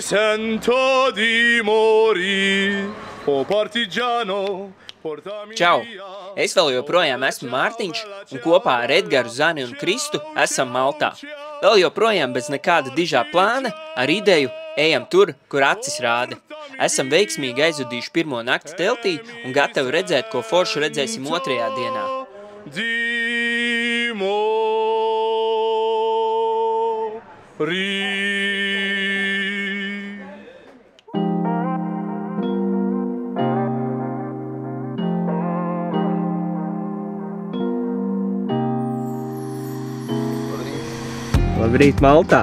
sento di morire, o partigiano. Čau! Es vēl joprojām esmu Mārtiņš un kopā ar Edgaru, Zani un Kristu esam Maltā. Vēl joprojām bez nekāda dižā plāna ar ideju ejam tur, kur acis rāda. Esam veiksmīgi aizvadījuši pirmo nakti teltī un gatavi redzēt, ko foršu redzēsim otrajā dienā. Labrīt, Maltā!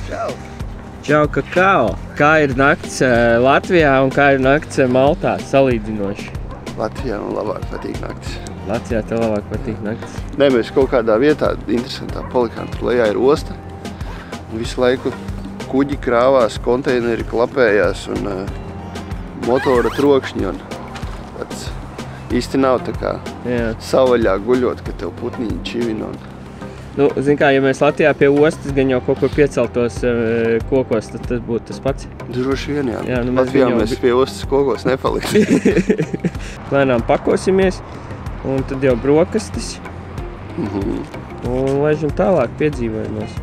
Čau! Čau, kakao! Kā ir nakts Latvijā un kā ir nakts Maltā salīdzinoši? Latvijā man labāk patīk naktis. Latvijā tev labāk patīk naktis? Nē, mēs kaut kādā vietā interesantā palikām. Tur lejā ir osta. Visu laiku kuģi krāvās, konteineri klapējās un motora trokšņi. Un tāds īsti nav tā kā savvaļā guļot, ka tev putniņi čivina. Nu, zin kā, ja mēs Latvijā pie ostas gan jau kaut kur pieceltos kokos, tad tas būtu tas pats. Droši vien, jā. Nu, Latvijā mēs pie ostas kokos nepaliksim. Lēnām pakosimies, un tad jau brokastis. Un laižam tālāk piedzīvojumos.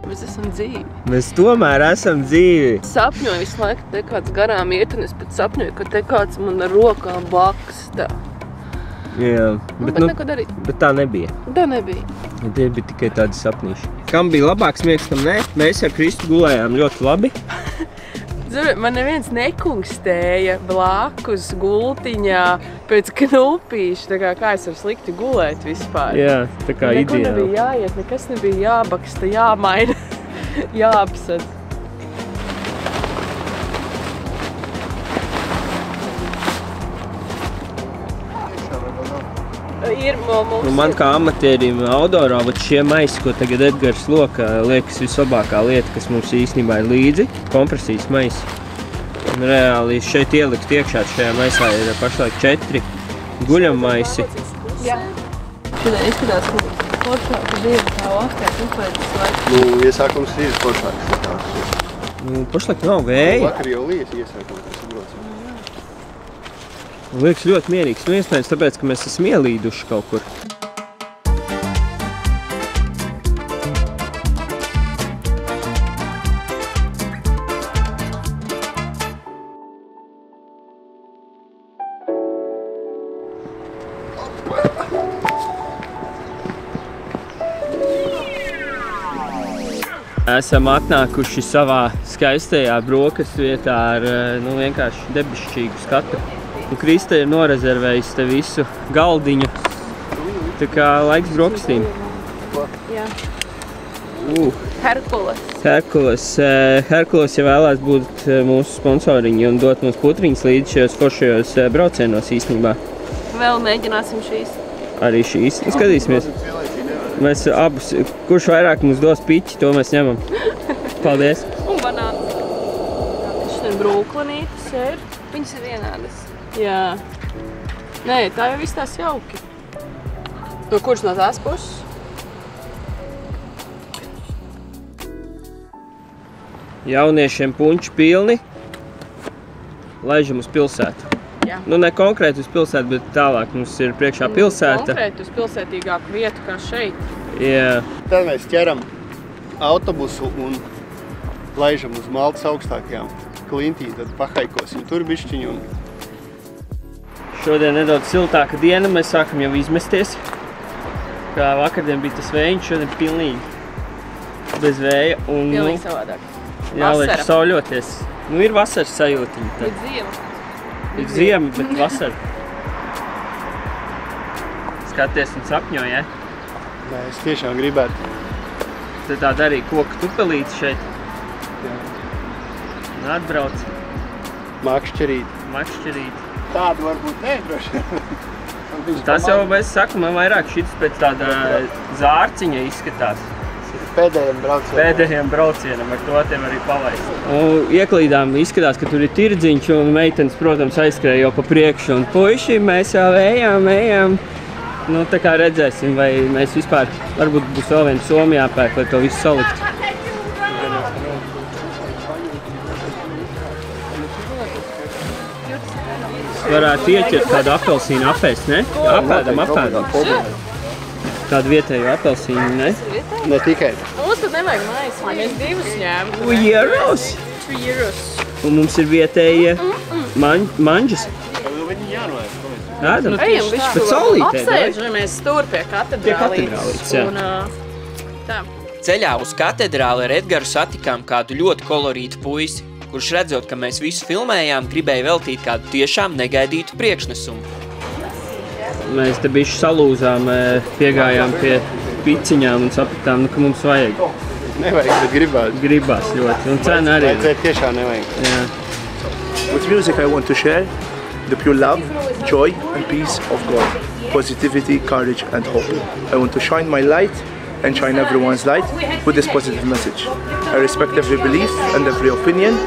Mēs esam dzīvi. Mēs tomēr esam dzīvi. Sapņoju visu laiku, te kāds garām iet, un es pat sapņoju, ka te kāds man ar rokām bakstā. Jā, bet neko darīt. Bet tā nebija. Tā nebija. Tie bija tikai tādi sapnīši. Kam bija labāks miegs, kam nē? Mēs ar Kristu gulējām ļoti labi. Man neviens nekungstēja blakus gultiņā pēc knupīša. Tā kā es varu slikti gulēt vispār. Jā, tā kā ideāli. Neko nebija jāiet, nekas nebija jābaksta, jāmaina, jāapsad. Man kā amatierim outdoorā, šie maisi, ko tagad Edgars loka, liekas vislabākā lieta, kas mums īstenībā ir līdzi, kompresijas maisi. Un reāli šeit ielikt iekšā šajā maisā ir pašlaik 4 guļammaisi. Jā. Šodien izskatās, ka foršāka diena tā vakar uzpēdas laiku. Nu, iesākums ir foršāks. Nu, pašlaik nav vēja. Vakar jau lies iesākums, tas ir braucam. Liekas ļoti mierīgs. Nu, iespējams, tāpēc, ka mēs esam ielīduši kaut kur. Esam atnākuši savā skaistajā brokastu vietā ar vienkārši debešķīgu skatu. Krista ir norezervējis te visu galdiņu. Tā kā laiks brokastīm. Jā. Herkules. Herkules, ja vēlās būt mūsu sponsoriņi un dot mums putriņas līdz šajos foršajos braucienos īstenībā. Vēl mēģināsim šīs. Arī šīs. Skatīsimies. Mēs abus, kurš vairāk mums dos piķi, to mēs ņemam. Paldies. Un banāns. Šodien brūklanītas ir. Viņas ir vienādas. Jā. Nē, tā jau viss tās jauki. No kuras no tās puses? Jauniešiem puņči pilni. Laižam uz pilsētu. Jā. Nu, ne konkrēti uz pilsētu, bet tālāk mums ir priekšā pilsēta. Konkrēti uz pilsētīgāku vietu kā šeit. Jā. Tad mēs ķeram autobusu un laižam uz Maltas augstākajām klintīm, tad pahaikosim tur bišķiņu. Šodien nedaudz siltāka diena, mēs sākam jau izmesties. Kā vakardien bija tas vējiņš, šodien pilnīgi bez vēja. Pilnīgi savādāk. Jāliek sauļoties. Nu, ir vasaras sajūtiņa. Ir ziema. Ir ziema, bet vasara. Skaties un sapņo, ja? Nē, es tiešām gribētu. Te tāda arī koku tupelīte šeit. Jā. Un atbrauc. Makšķerīt. Tādu varbūt nē, droši. Tas jau, es saku, man vairāk šits pēc tāda zārciņa izskatās. Pēdējiem braucienam, ar to tiem arī palaist. Ieklīdām, izskatās, ka tur ir tirdziņš un meitenes, protams, aizskrēja jau pa priekšu. Un puiši, mēs jau ejam. Nu, tā kā redzēsim, vai mēs vispār, varbūt būs vēl viena Somija jāpērk, lai to visu salikt. Varētu ieķert kādu apelsīnu apēst, ne? Apēdam. Kādu vietēju apelsīnu, ne? Ne tikai. Mums tad nevajag maisu, mēs divus ņēmu. 2 euros? 2 euros. Un mums ir vietējie manģas. Ēdam. Ejam, višķi. Bet saulītē, apsēžamies tur pie katedrālītes. jā. Un tā. Ceļā uz katedrāli ar Edgaru satikām kādu ļoti kolorītu puisi, kurš redzot, ka mēs visu filmējām, gribēja veltīt kādu tiešām negaidītu priekšnesumu. Mēs te bišķi salūzām, piegājām pie piciņām un sapratām, ka mums vajag. Nevajag, bet gribās. Gribās ļoti. Un cena arī. Vajadzēt tiešām nevajag. Jā. With music I want to share the pure love, joy and peace of God, positivity, courage and hope. I want to shine my light and shine everyone's light with this positive message. I respect every belief and every opinion.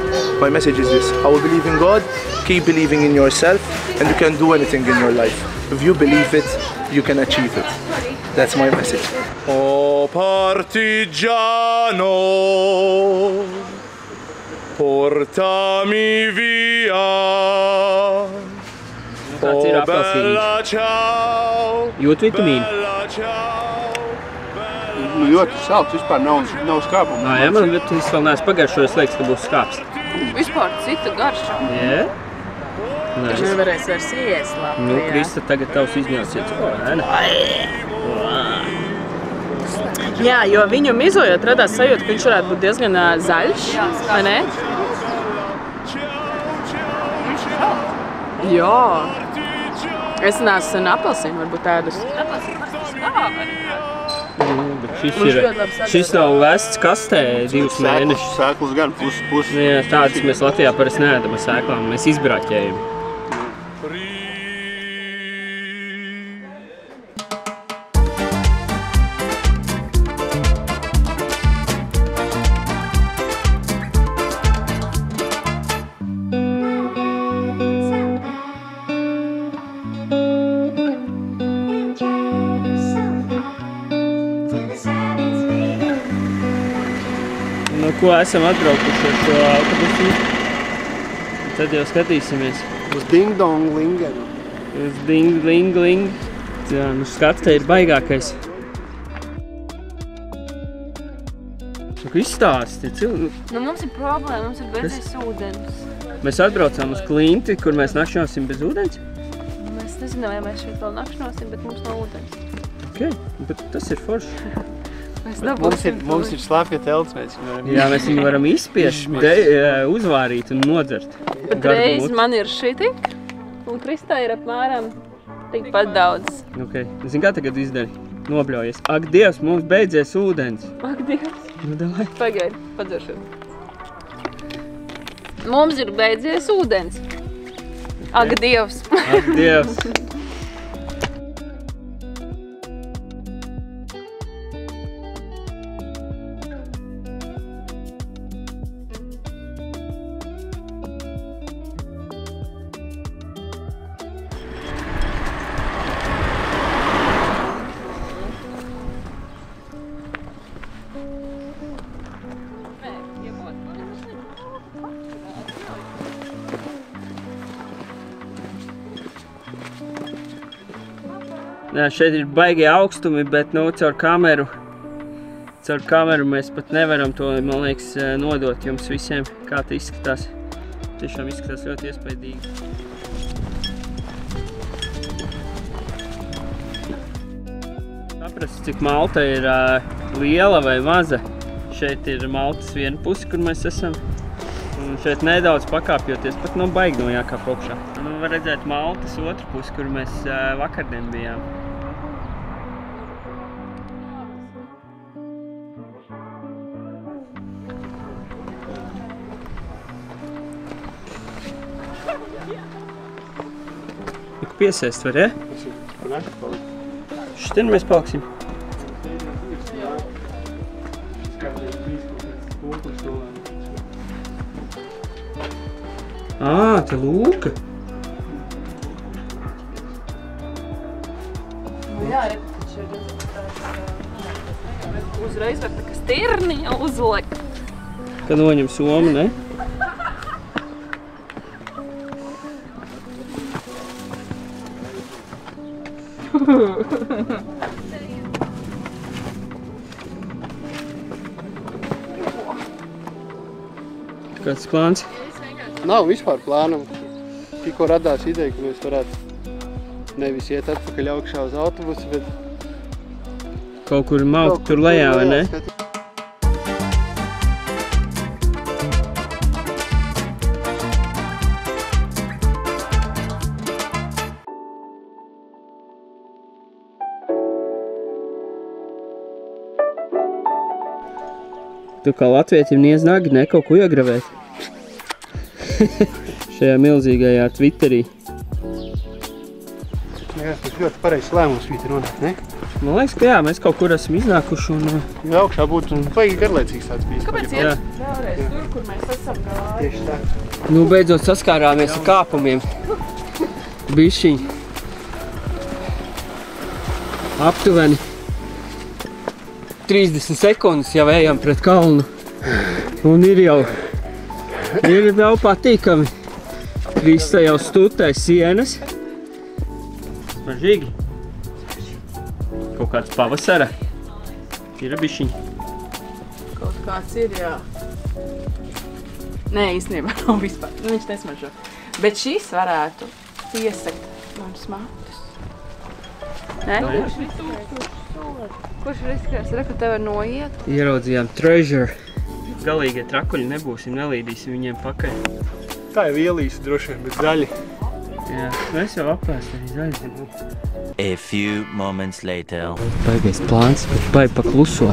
My message is this: I will believe in God, keep believing in yourself, and you can do anything in your life. If you believe it, you can achieve it. That's my message. O partigiano, portami via. Kāds ir apelsīns? Ciao, Jūt vitamīnu? bella ciao. Nu, ļoti salds, vispār nav skāpuma. Jā, man tas vēl neesmu pagājušos, liekas, ka būs skāps. Vispār cita garša. Jā? Viņš nevarēs vairs iest labi. Nu, Krista, tagad tavs izņausiet. Jā, jo viņu mizojot radās sajūta, ka viņš varētu būt diezgan zaļš, vai ne? Jā. Es neesmu sen apelsīnu varbūt ēdus. Šis nav vests kastē 2 mēnešus. Sēklas gan pusi. Jā, tādas mēs Latvijā parasti neēdam ar sēklām, mēs izbraķējam. Nu, ko esam atbraukuši ar šo autobusu? Tad jau skatīsimies. Uz Ding Dong Lingenu. Uz Ding Ling Ling. Jā, nu skats te ir baigākais. Nu, izstāsti. Nu, mums ir problēma, mums ir beidzies ūdens. Mēs atbraucām uz klinti, kur mēs nakšņosim bez ūdens. Mēs nezinām, vai mēs šeit vēl nakšņosim, bet mums nav ūdens. Ok, bet tas ir forši. Mums ir slapja telts, mēs varam. Jā, mēs viņu varam izspiest, uzvārīt un nodzert. Bet reiz man ir šitik, un Kristā ir apmēram tikpat daudz. Ok, zini, kā tagad izdari? Nobļaujies. Ak, Dievs, mums beidzies ūdens. Ak, Dievs. Nu, davai. Pagaidi, padzeršu. Mums ir beidzies ūdens. Ak, Dievs. Ak, Dievs. Jā, šeit ir baigie augstumi, bet caur kameru mēs pat nevaram to, man liekas, nodot jums visiem, kā tas izskatās. Tiešām izskatās ļoti iespaidīgi. Saprast, cik Malta ir liela vai maza. Šeit ir Maltas viena puse, kur mēs esam. Un šeit nedaudz pakāpjoties, pat nav baigi no jākāp augšā. Nu, var redzēt Maltas otru pusi, kur mēs vakardien bijām. Piesēst var, ja? Šitien mēs paliksim. Te lūka. Jā, uzreiz var tā kā stirni uzlikt. Kad noņem somu, ne? Kāds plāns? Nav vispār plānam. Tikko radās ideja, ka mēs varētu nevis iet atpakaļ augšā uz autobusu, bet Kaut kur maukt tur lejā, vai ne? Tu kā latvietim niedz nagi, ne kaut ko iegravēt. Šajā milzīgajā Twitterī. Tas ļoti pareizs lēmums bija runāt, ne? Man liekas, ka jā, mēs kaut kur esam iznākuši un... Ja augšā būtu baigi garlaicīgs tāds bijis. Kāpēc iet vēlreiz tur, kur mēs esam gājuši? Tieši tā. Nu, beidzot saskārāmies ar kāpumiem. Bišķiņ. Aptuveni 30 sekundes jau ejam pret kalnu. Un ir jau patīkami. Krista jau stutē sienas. Mažīgi. Kaut kāds pavasara. Ir bišķiņ. Kaut kāds ir, jā. Nē, īstenībā nav vispār. Viņš nesmažo. Bet šis varētu piesakt manas matus. Nē? Kurš riskēs? Reku tev var noiet? Ieraudzījām treasure. Galīgie trakuļi nebūsim, nelīdīsim viņiem pakaļ. Tā jau ielīs droši vien, bet zaļi. Jā, mēs jau apēst arī zaļi. A few moments later. Baigais plāns, bet baigi pakluso.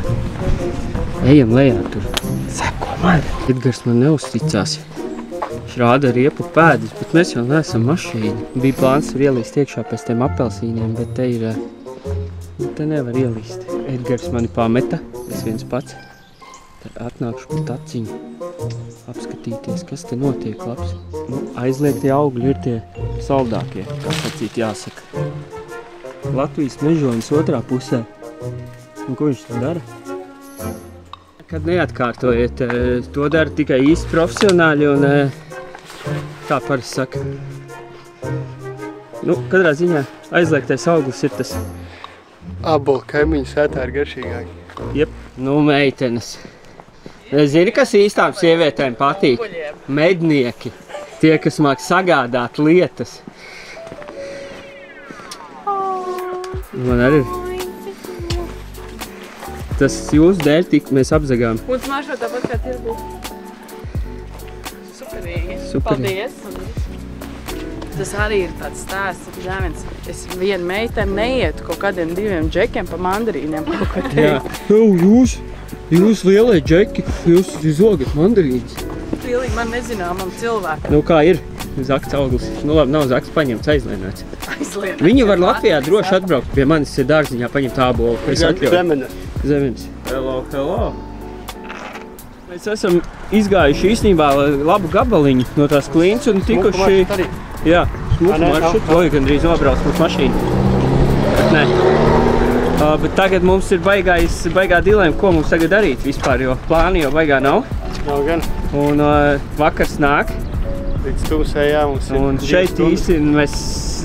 Ejam lejā tur. Seko man. Edgars man neuzticās. Viņš rāda riepu pēdas, bet mēs jau neesam mašīni. Bija plāns tur ielīst iekšā pēc tiem apelsīniem, bet te ir... Te nevar ielīst. Edgars mani pameta, es viens pats. Tad atnākšu pat aciņu. Apskatīties, kas te notiek labs. Nu, aizliegtie augļi ir tie saldākie, kā sacīt jāsaka. Latvijas mežonis otrā pusē. Un ko viņš tur dara? Kad neatkārtojiet, to dara tikai īsti profesionāļi un tā parasti saka. Nu, katrā ziņā aizliegtais auglis ir tas. Aboli kaimiņu sētā ir garšīgāki. Jep, nu meitenes. Zini, kas īstām sievietēm patīk? Mednieki. Tie, kas māk sagādāt lietas. Man arī ir. Tas jūsu dēļ tik mēs apzagām. Un smažo tāpat kā tirgu. Superīgi. Superīgi. Paldies. Tas arī ir tāds stāsts, Zēvens. Es vienu meiteni neietu kaut kādiem 2 džekiem pa mandarīniem kaut ko teikt. Jūs lielie džeki, jūs zogat mandarīņas. Pilīgi man nezināmam cilvēkam. Nu kā ir? Zakts auglis. Nu labi, nav zakts paņemts, aizlienāts. Aizlienāts. Viņi var Latvijā droši atbraukt pie manis dārziņā paņemt ābolu. Zemenes. Hello. Mēs esam izgājuši īstenībā labu gabaliņu no tās klīnas un tikuši... Jā, smuku maršrutu. Oi, gandrīz nobrauc mūsu mašīnu. Bet nē. Bet tagad mums ir baigā dilēma, ko mums tagad darīt vispār, jo plāni jau baigā nav. Nav gan. Un vakars nāk. Līdz tūsējām mums ir un šeit īsti mēs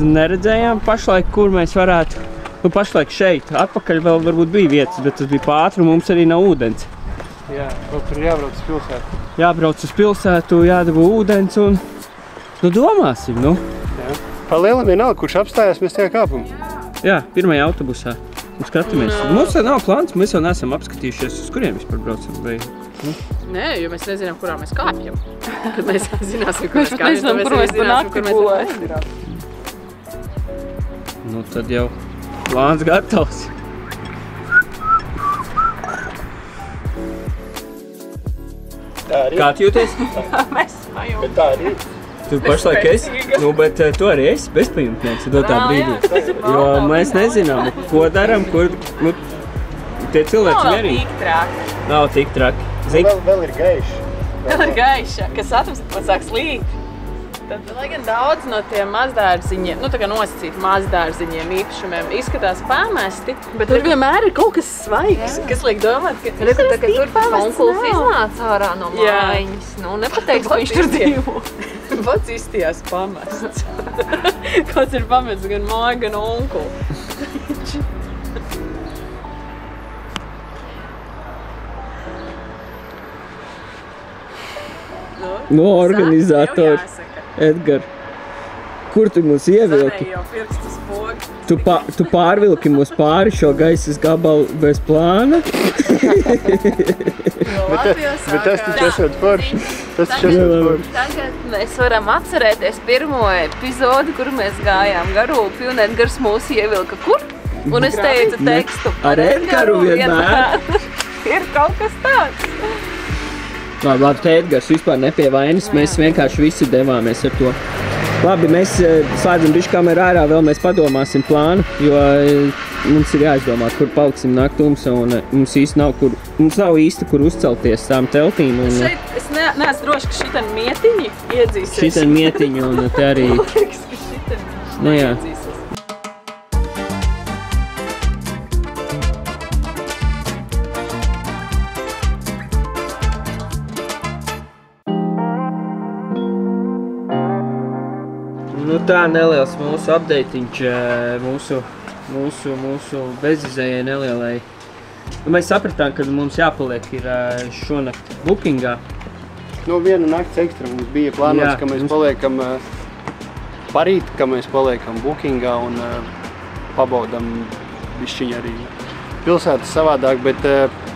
neredzējām pašlaik, kur mēs varētu. Nu, pašlaik šeit. Atpakaļ vēl varbūt bija vietas, bet tas bija pātri un mums arī nav ūdens. Jā, kaut tur jābrauc uz pilsētu. Jābrauc uz pilsētu, jādabū ūdens un... Nu, domāsim, nu. Jā. Pa lielam vienalga, kurš apstājās, mēs tajā kāpam. Jā, pirmajā autobusā. Un skatāmies. Mums jau nav plāns, mēs jau neesam apskatījušies, uz kuriem vispār braucam. Vai, nu? Nē, jo mēs nezinām, kurā mēs kāpjam. Kad mēs zināsim, kur mēs kāpjam, nezinām, kur mēs pa nakti gulējam. Nu, tad jau plāns gatavs. Tā arī. Kā tu jūties? Mēs smajam. Bet tā arī. Tu pašlaik esi, nu, bet tu arī esi bezpajumtnieks dotā brīdī. Jo mēs nezinām, ko daram, kur, nu, tie cilvēki arī. Nav tik traki. Vēl ir gaiši. Vēl ir gaiši, kas atrast, man sāk slīt. Tad, lai gan daudz no tiem mazdārziņiem, nu tā kā nosacīt mazdārziņiem īpašumiem, izskatās pamesti, bet tur vienmēr ir kaut kas svaigs, kas liek domāt, ka tur onkulis iznāca ārā no mājiņas. Nu, nepateiks, ka viņš tur dzīvo. Pats izstījās pamests. Kāds ir pamests gan māja, gan onkuli. taču. No, organizatori. Edgar, kur tu mūs ievilki? Zanē jau pirkstus pogi. Tu pārvilki mūs pāri šo gaisas gabalu bez plāna? Bet tas taču esot forši. Tas taču esot forši. Tagad mēs varam atcerēties pirmo epizodi, kur mēs gājām Garūpi, un Edgars mūs ievilka kur? Un es teicu tekstu. Ar Edgaru vienmēr. Ir kaut kas tāds. Labi, te Edgars vispār nepie vainas, mēs vienkārši visi devāmies ar to. Labi, mēs slēdzam bišķi kameru ārā, vēl mēs padomāsim plānu, jo mums ir jāizdomā, kur paliksim naktums, un mums nav īsti, kur uzcelties tām teltīm. Un, Šeit es neesmu droši, ka šitien mietiņi iedzīsies. Šitien mietiņi, un te arī... Man liekas, ka šitien Nu jā. iedzīsies. Nu tā neliels mūsu update'iņš, mūsu bezizējai nelielai. Mēs sapratām, ka mums jāpaliek ir šonakt bookingā. Nu, viena nakts ekstra mums bija plānots, ka mēs paliekam parīt, ka mēs paliekam bookingā un pabaudam bišķiņu arī pilsētas savādāk, bet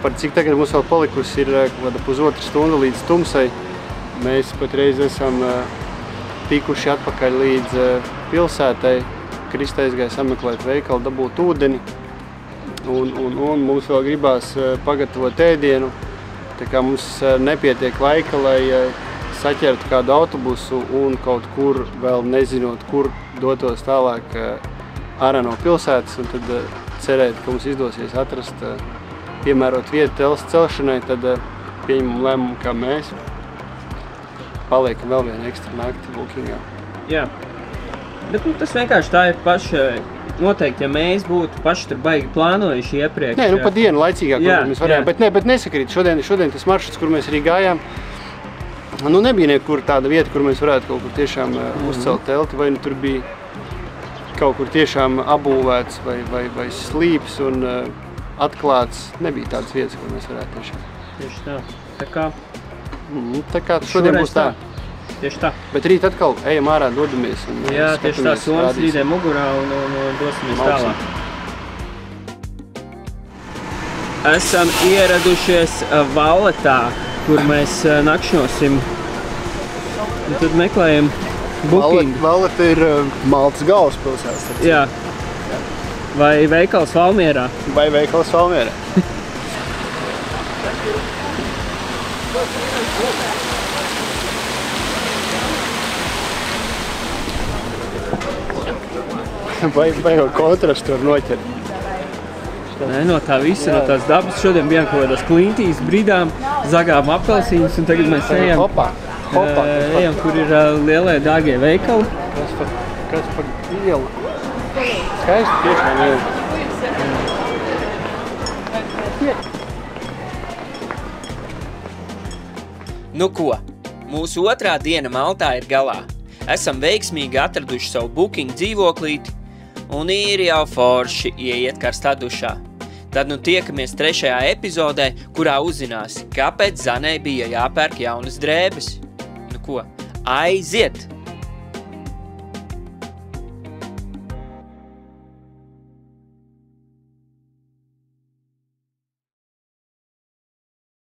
par cik tagad mums vēl palikusi ir kāda pusotra stunda līdz tumsai, mēs patreiz esam tikuši atpakaļ līdz pilsētai. Krista aizgāja sameklēt veikalu, dabūt ūdeni un mums vēl gribās pagatavot ēdienu. Tā kā mums nepietiek laika, lai saķertu kādu autobusu un kaut kur vēl nezinot, kur dotos tālāk ārā no pilsētas un tad cerēt, ka mums izdosies atrast piemērot vietu teles celšanai, tad pieņemam lēmumu, kā mēs paliekam vēl vienu ekstra nakti bookingā. Jā. Bet tas vienkārši tā ir paša, noteikti, ja mēs būtu paši tur baigi plānojuši iepriekš. Nē, nu pa dienu laicīgāk, Jā, mēs varējām, bet nesakrīt, šodien tas maršruts, kur mēs arī gājām, nu nebija nekur tāda vieta, kur mēs varētu kaut kur tiešām uzcelt telti, vai nu tur bija kaut kur tiešām apbūvēts vai slīps un atklāts, nebija tādas vietas, kur mēs varētu tiešām. Tieši tā. Tā kā šodien būs tā. Tieši tā. Bet rīt atkal ejam ārā, dodamies un Jā, tieši tā, somas rīdē mugurā un dosimies tālāk. Esam ieradušies Valletā, kur mēs nakšņosim. Un tad meklējam booking. Valleta ir Maltas galvaspilsētas. Jā. Vai veikals Valmierā? Vai veikals Valmierā. Vai jau kontrastu var noķert? Nē, no tā visa, no tās dabas. Šodien bijām kaut kādās klintīs, bridām, zagām apelsīnus, un tagad mēs ejam, ejam kur ir lielie dārgie veikali. Kas par ielu? Skaisti tiešām ielu. Nu ko, mūsu otrā diena Maltā ir galā. Esam veiksmīgi atraduši savu booking dzīvoklīti un ir jau forši ieiet karstā dušā. Tad nu tiekamies 3. epizodē, kurā uzzināsi, kāpēc Zanei bija jāpērk jaunas drēbes. Nu ko, aiziet!